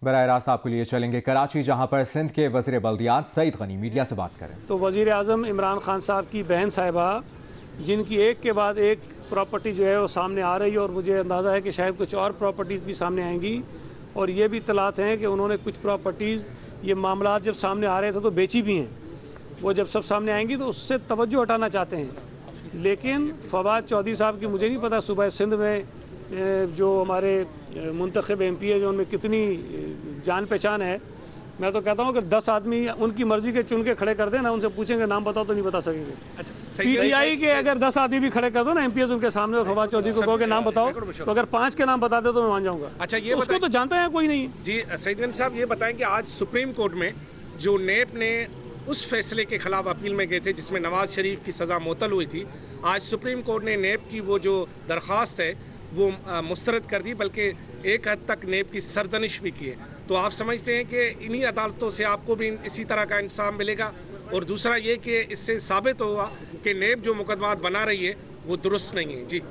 बराह रास्त आपके लिए चलेंगे कराची, जहां पर सिंध के वज़ीर बल्दियात सईद गनी मीडिया से बात करें। तो वज़ीर आज़म इमरान खान साहब की बहन साहिबा, जिनकी एक के बाद एक प्रॉपर्टी जो है वो सामने आ रही है, और मुझे अंदाज़ा है कि शायद कुछ और प्रॉपर्टीज़ भी सामने आएंगी। और ये भी इत्तलात हैं कि उन्होंने कुछ प्रॉपर्टीज़, ये मामला जब सामने आ रहे थे तो बेची भी हैं। वो जब सब सामने आएंगी तो उससे तवज्जो हटाना चाहते हैं। लेकिन फवाद चौधरी साहब की मुझे नहीं पता सुबह सिंध में जो हमारे मुंतखब MP है, जो उनमें कितनी जान पहचान है। मैं तो कहता हूँ कि 10 आदमी उनकी मर्जी के चुन के खड़े कर दें ना, उनसे पूछेंगे नाम बताओ तो नहीं बता सकेंगे। अच्छा, PTI के अगर 10 आदमी भी खड़े कर दो ना MPs उनके सामने, और फवाद चौधरी को कहो कि नाम बताओ, तो अगर 5 के नाम बता दे तो मैं मान जाऊँगा। अच्छा, ये उसको तो जानते हैं कोई नहीं जी। सईद गनी साहब, ये बताएं कि आज सुप्रीम कोर्ट में जो नेब ने उस फैसले के खिलाफ अपील में गए थे जिसमें नवाज शरीफ की सज़ा मुअत्तल हुई थी, आज सुप्रीम कोर्ट ने नेब की वो जो दरख्वास्त है वो मुस्तरद कर दी, बल्कि एक हद तक नेब की सरजनिश भी की है। तो आप समझते हैं कि इन्हीं अदालतों से आपको भी इसी तरह का इंसाफ मिलेगा? और दूसरा ये कि इससे साबित होगा कि नेब जो मुकदमात बना रही है वो दुरुस्त नहीं है। जी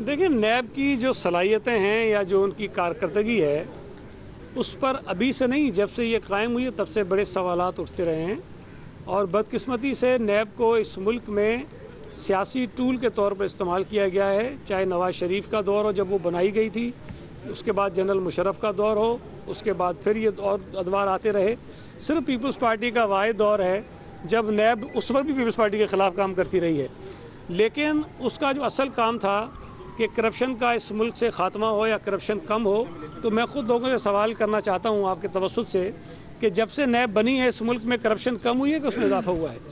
देखिए, नेब की जो सलाहियतें हैं या जो उनकी कारकर्दगी है, उस पर अभी से नहीं, जब से ये कायम हुई है तब से बड़े सवालात उठते रहे हैं। और बदकिस्मती से नेब को इस मुल्क में सियासी टूल के तौर पर इस्तेमाल किया गया है। चाहे नवाज शरीफ का दौर हो जब वो बनाई गई थी, उसके बाद जनरल मुशर्रफ का दौर हो, उसके बाद फिर ये और अदवार आते रहे। सिर्फ पीपल्स पार्टी का वाहिद दौर है जब नेब उस वक्त भी पीपल्स पार्टी के ख़िलाफ़ काम करती रही है। लेकिन उसका जो असल काम था कि करप्शन का इस मुल्क से ख़ात्मा हो या करप्शन कम हो, तो मैं ख़ुद लोगों से सवाल करना चाहता हूँ आपके तवस्सुत से कि जब से नेब बनी है इस मुल्क में करप्शन कम हुई है कि उसमें इजाफा हुआ है?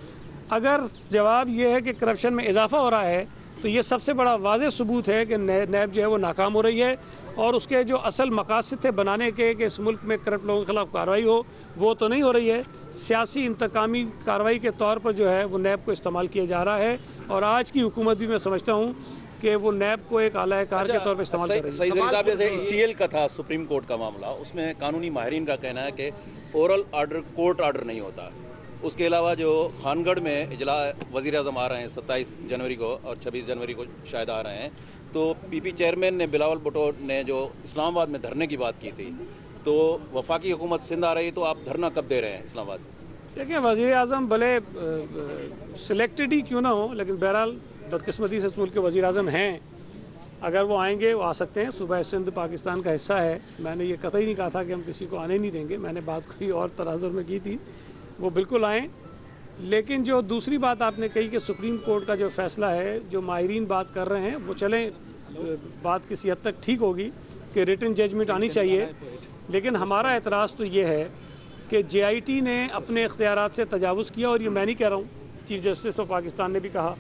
अगर जवाब ये है कि करप्शन में इजाफा हो रहा है, तो ये सबसे बड़ा वाज़ेह सबूत है कि नेब जो है वो नाकाम हो रही है, और उसके जो असल मकासद थे बनाने के कि इस मुल्क में करप्ट लोगों के खिलाफ कार्रवाई हो, वो तो नहीं हो रही है। सियासी इंतकामी कार्रवाई के तौर पर जो है वो नेब को इस्तेमाल किया जा रहा है। और आज की हुकूमत भी मैं समझता हूँ कि वो नेब को एक आला-ए-कार के तौर पर इस्तेमाल कर रही है। सईद गनी साहब, जैसे ECL का था सुप्रीम कोर्ट का मामला, उसमें कानूनी माहिरीन का कहना है कि ओरल आर्डर कोर्ट आर्डर नहीं होता। उसके अलावा जो खानगढ़ में इजला वज़ीर आज़म आ रहे हैं 27 जनवरी को और 26 जनवरी को शायद आ रहे हैं, तो PP चेयरमैन ने बिलावल भुट्टो ने जो इस्लामाबाद में धरने की बात की थी, तो वफाकी हुकूमत सिंध आ रही, तो आप धरना कब दे रहे हैं इस्लामाबाद? देखिए, वज़ीर आज़म भले सिलेक्टेड ही क्यों ना हो, लेकिन बहरहाल बदकिस्मती से इस मुल्क के वज़ीर आज़म हैं। अगर वो आएंगे वो आ सकते हैं। सुबह सिंध पाकिस्तान का हिस्सा है। मैंने ये कतई नहीं कहा था कि हम किसी को आने नहीं देंगे। मैंने बात कोई और तराजुर में की थी। वो बिल्कुल आएँ। लेकिन जो दूसरी बात आपने कही कि सुप्रीम कोर्ट का जो फ़ैसला है, जो माहिरीन बात कर रहे हैं, वो चलें, बात किसी हद तक ठीक होगी कि रिटन जजमेंट आनी चाहिए। लेकिन हमारा एतराज़ तो ये है कि JIT ने अपने इख्तियारात से तजावुज़ किया, और ये मैं नहीं कह रहा हूँ, चीफ जस्टिस ऑफ पाकिस्तान ने भी कहा।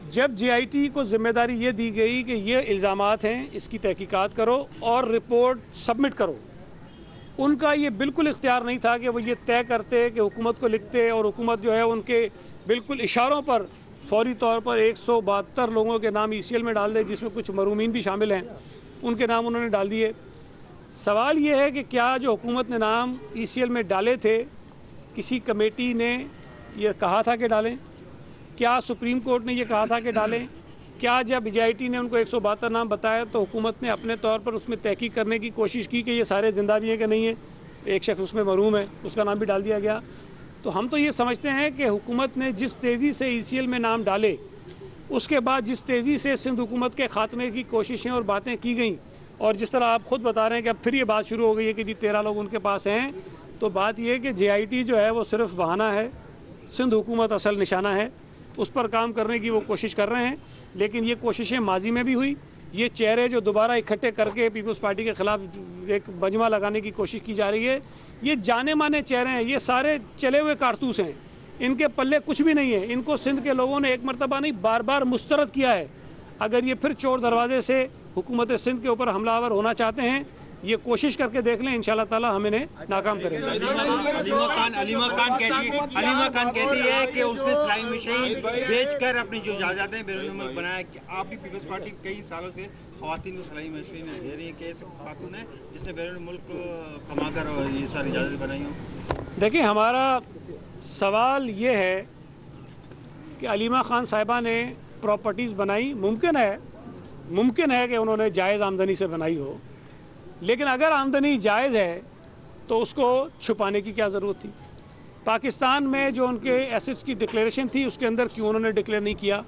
जब JIT को ज़िम्मेदारी ये दी गई कि ये इल्ज़ामात हैं, इसकी तहकीकात करो और रिपोर्ट सबमिट करो, उनका ये बिल्कुल इख्तियार नहीं था कि वो ये तय करते कि हुकूमत को लिखते, और हुकूमत जो है उनके बिल्कुल इशारों पर फौरी तौर पर 172 लोगों के नाम ECL में डाल दे, जिसमें कुछ मरूमीन भी शामिल हैं, उनके नाम उन्होंने डाल दिए। सवाल ये है कि क्या जो हुकूमत ने नाम ECL में डाले थे, किसी कमेटी ने ये कहा था कि डालें? क्या सुप्रीम कोर्ट ने ये कहा था कि डालें? क्या जब JIT ने उनको 172 नाम बताया तो हुकूमत ने अपने तौर पर उसमें तहकीक करने की कोशिश की कि ये सारे जिंदा भी हैं कि नहीं है? एक शख्स उसमें मरूम है, उसका नाम भी डाल दिया गया। तो हम तो ये समझते हैं कि हुकूमत ने जिस तेज़ी से ECL में नाम डाले, उसके बाद जिस तेज़ी से सिंध हुकूमत के ख़ात्मे की कोशिशें और बातें की गई, और जिस तरह आप ख़ुद बता रहे हैं कि अब फिर ये बात शुरू हो गई है कि जी 13 लोग उनके पास हैं, तो बात यह है कि JIT जो है वो सिर्फ बहाना है, सिंध हुकूमत असल निशाना है। उस पर काम करने की वो कोशिश कर रहे हैं, लेकिन ये कोशिशें माजी में भी हुई। ये चेहरे जो दोबारा इकट्ठे करके पीपल्स पार्टी के ख़िलाफ़ एक मजमा लगाने की कोशिश की जा रही है, ये जाने माने चेहरे हैं, ये सारे चले हुए कारतूस हैं, इनके पल्ले कुछ भी नहीं है। इनको सिंध के लोगों ने एक मरतबा नहीं, बार बार मुस्तरद किया है। अगर ये फिर चोर दरवाजे से हुकूमत सिंध के ऊपर हमलावर होना चाहते हैं, ये कोशिश करके देख लें, इंशाल्लाह ताला हम इन्हें नाकाम करेंगे। अलीमा खान कहती है कि उसने सिलाई मशीन बेचकर अपनी जो जायदादें बैरून मुल्क बनाया। आप भी पीपल्स पार्टी कई सालों से ख़वातीन को सिलाई मशीन दे रही है कि ऐसे खातून है जिसने बैरून मुल्क कमाकर ये सारी जायदादें बनाई हो? देखिए, हमारा सवाल ये है कि अलीमा खान साहिबा ने प्रॉपर्टीज़ बनाई, मुमकिन है कि उन्होंने जायज़ आमदनी से बनाई हो, लेकिन अगर आमदनी जायज़ है तो उसको छुपाने की क्या ज़रूरत थी? पाकिस्तान में जो उनके एसेट्स की डिक्लेरेशन थी उसके अंदर क्यों उन्होंने डिक्लेयर नहीं किया?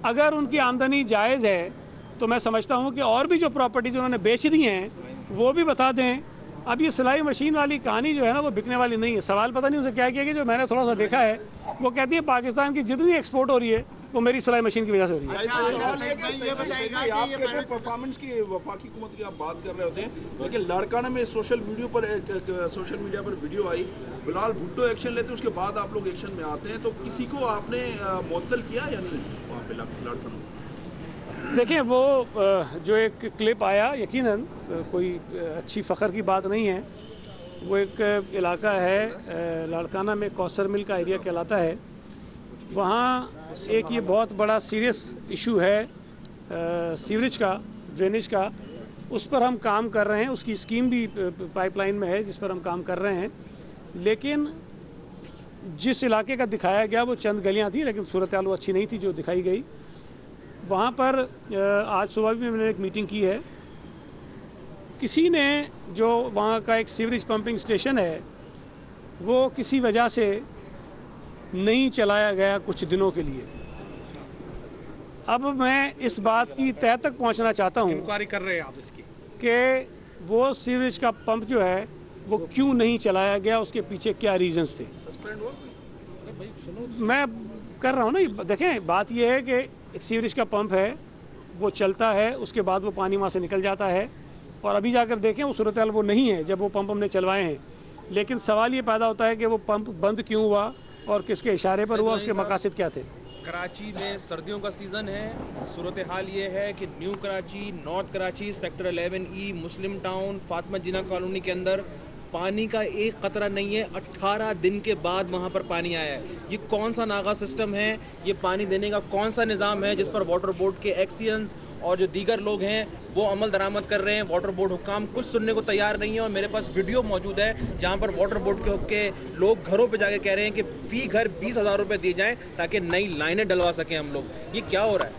अगर उनकी आमदनी जायज़ है तो मैं समझता हूँ कि और भी जो प्रॉपर्टीज़ उन्होंने बेच दी हैं वो भी बता दें। अब ये सिलाई मशीन वाली कहानी जो है ना वो बिकने वाली नहीं है। सवाल पता नहीं उसे क्या किया कि जो मैंने थोड़ा सा देखा है वो कहती है पाकिस्तान की जितनी एक्सपोर्ट हो रही है वो मेरी सिलाई मशीन की वजह से हो रही है। आप परफॉर्मेंस की वफाकी हुकूमत की आप बात कर रहे होते हैं, लेकिन लाड़काना में सोशल मीडिया पर वीडियो आई, बिलाल भुट्टो एक्शन लेते उसके बाद आप लोग एक्शन में आते हैं, तो किसी को आपने मुअत्तल किया या नहीं वहाँ पे लाड़काना? देखें वो जो एक क्लिप आया यकीनन कोई अच्छी फ़ख्र की बात नहीं है। वो एक इलाका है लाड़काना में कौसर मिल का एरिया कहलाता है। वहाँ एक ये बहुत बड़ा सीरियस इशू है सीवरेज का, ड्रेनेज का। उस पर हम काम कर रहे हैं, उसकी स्कीम भी पाइपलाइन में है जिस पर हम काम कर रहे हैं। लेकिन जिस इलाके का दिखाया गया वो चंद गलियाँ थी, लेकिन सूरत हाल वो अच्छी नहीं थी जो दिखाई गई। वहाँ पर आज सुबह भी मैंने एक मीटिंग की है। किसी ने जो वहाँ का एक सीवरेज पंपिंग स्टेशन है वो किसी वजह से नहीं चलाया गया कुछ दिनों के लिए। अब मैं इस बात की तह तक पहुँचना चाहता हूँ, इंक्वायरी कर रहे हैं आप इसकी, कि वो सीवरेज का पंप जो है वो क्यों नहीं चलाया गया, उसके पीछे क्या रीजंस थे। मैं कर रहा हूँ ना। देखें बात यह है कि एक सीवरेज का पंप है वो चलता है, उसके बाद वो पानी वहाँ से निकल जाता है, और अभी जाकर देखें वो सूरत हाल वो नहीं है जब वो पंप हमने चलवाए हैं। लेकिन सवाल ये पैदा होता है कि वो पंप बंद क्यों हुआ और किसके इशारे पर हुआ, उसके मकासद क्या थे। कराची में सर्दियों का सीज़न है। सूरत हाल ये है कि new Karachi, north Karachi, sector 11E, मुस्लिम टाउन, फातिमा जिना कॉलोनी के अंदर पानी का एक कतरा नहीं है। 18 दिन के बाद वहाँ पर पानी आया है। ये कौन सा नागा सिस्टम है? ये पानी देने का कौन सा निज़ाम है जिस पर वाटर बोर्ड के एक्सियंस और जो दीगर लोग हैं वो अमल दरामद कर रहे हैं? वाटर बोर्ड हुक्काम कुछ सुनने को तैयार नहीं है। और मेरे पास वीडियो मौजूद है जहाँ पर वाटर बोर्ड के लोग घरों पे जाके कह रहे हैं कि फ़ी घर 20,000 रुपये दिए जाएँ ताकि नई लाइनें डलवा सकें हम लोग। ये क्या हो रहा है?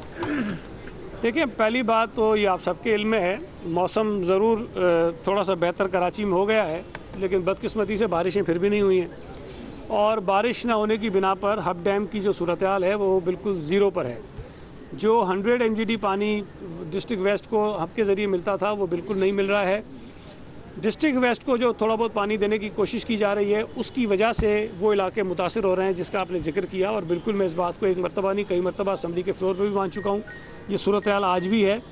देखिए पहली बात तो ये आप सबके इल्म में है, मौसम ज़रूर थोड़ा सा बेहतर कराची में हो गया है, लेकिन बदकिस्मती से बारिशें फिर भी नहीं हुई हैं। और बारिश ना होने की बिना पर हब डैम की जो सूरत हाल है वो बिल्कुल ज़ीरो पर है। जो 100 MGD पानी डिस्ट्रिक्ट वेस्ट को हब के ज़रिए मिलता था वो बिल्कुल नहीं मिल रहा है। डिस्ट्रिक्ट वेस्ट को जो थोड़ा बहुत पानी देने की कोशिश की जा रही है उसकी वजह से वो इलाके मुतासिर हो रहे हैं जिसका आपने जिक्र किया। और बिल्कुल मैं इस बात को एक मरतबा नहीं कई मरतबा असम्बली के फ्लोर पर भी मान चुका हूँ। ये सूरत हाल आज भी है।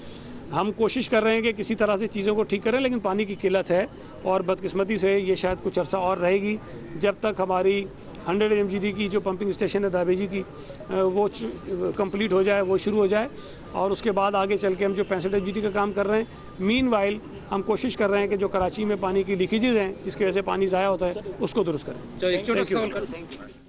हम कोशिश कर रहे हैं कि किसी तरह से चीज़ों को ठीक करें, लेकिन पानी की किल्लत है और बदकिस्मती से ये शायद कुछ अर्सा और रहेगी जब तक हमारी 100 MGD की जो पंपिंग स्टेशन है दाबेजी की वो कंप्लीट हो जाए, वो शुरू हो जाए। और उसके बाद आगे चल के हम जो 65 MGD का काम कर रहे हैं, मीनवाइल हम कोशिश कर रहे हैं कि जो कराची में पानी की लीकेजेज़ हैं जिसकी वजह से पानी ज़ाया होता है उसको दुरुस्त करें।